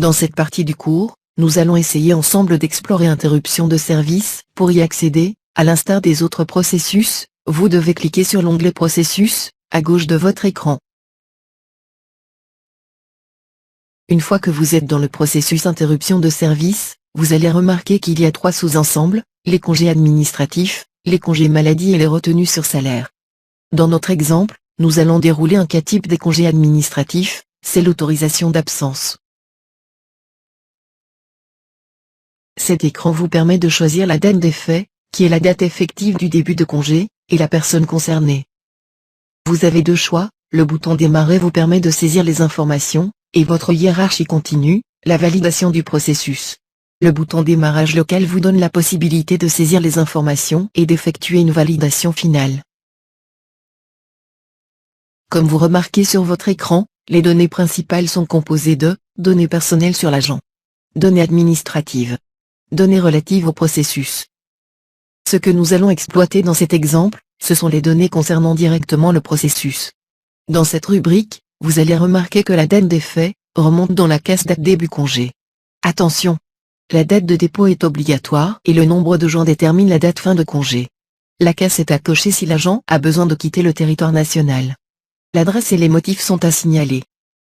Dans cette partie du cours, nous allons essayer ensemble d'explorer interruption de service. Pour y accéder, à l'instar des autres processus, vous devez cliquer sur l'onglet Processus, à gauche de votre écran. Une fois que vous êtes dans le processus interruption de service, vous allez remarquer qu'il y a 3 sous-ensembles, les congés administratifs, les congés maladie et les retenues sur salaire. Dans notre exemple, nous allons dérouler un cas type des congés administratifs, c'est l'autorisation d'absence. Cet écran vous permet de choisir la date d'effet, qui est la date effective du début de congé, et la personne concernée. Vous avez 2 choix, le bouton Démarrer vous permet de saisir les informations, et votre hiérarchie continue, la validation du processus. Le bouton Démarrage local vous donne la possibilité de saisir les informations et d'effectuer une validation finale. Comme vous remarquez sur votre écran, les données principales sont composées de données personnelles sur l'agent, données administratives, données relatives au processus. Ce que nous allons exploiter dans cet exemple, ce sont les données concernant directement le processus. Dans cette rubrique, vous allez remarquer que la date d'effet remonte dans la case date début congé. Attention! La date de dépôt est obligatoire et le nombre de jours détermine la date fin de congé. La case est à cocher si l'agent a besoin de quitter le territoire national. L'adresse et les motifs sont à signaler.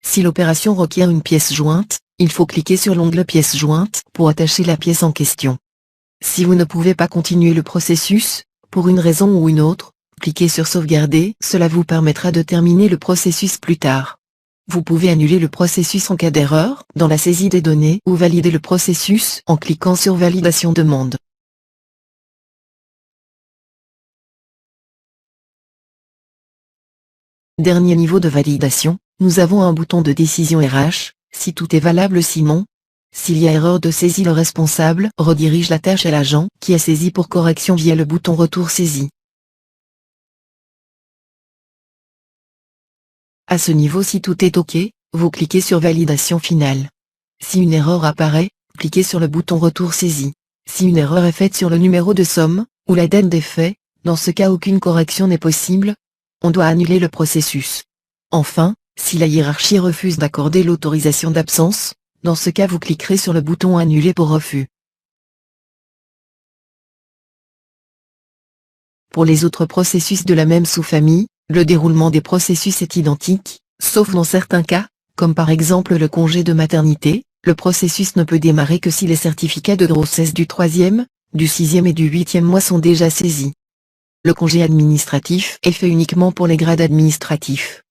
Si l'opération requiert une pièce jointe, il faut cliquer sur l'onglet Pièce jointe pour attacher la pièce en question. Si vous ne pouvez pas continuer le processus, pour une raison ou une autre, cliquez sur Sauvegarder, cela vous permettra de terminer le processus plus tard. Vous pouvez annuler le processus en cas d'erreur dans la saisie des données ou valider le processus en cliquant sur Validation demande. Dernier niveau de validation, nous avons un bouton de décision RH, si tout est valable Simon. S'il y a erreur de saisie, le responsable redirige la tâche à l'agent qui a saisi pour correction via le bouton Retour saisie. À ce niveau, si tout est OK, vous cliquez sur Validation finale. Si une erreur apparaît, cliquez sur le bouton Retour saisie. Si une erreur est faite sur le numéro de somme, ou la date d'effet, dans ce cas aucune correction n'est possible, on doit annuler le processus. Enfin, si la hiérarchie refuse d'accorder l'autorisation d'absence, dans ce cas vous cliquerez sur le bouton Annuler pour refus. Pour les autres processus de la même sous-famille, le déroulement des processus est identique, sauf dans certains cas, comme par exemple le congé de maternité, le processus ne peut démarrer que si les certificats de grossesse du 3e, du 6e et du 8e mois sont déjà saisis. Le congé administratif est fait uniquement pour les grades administratifs.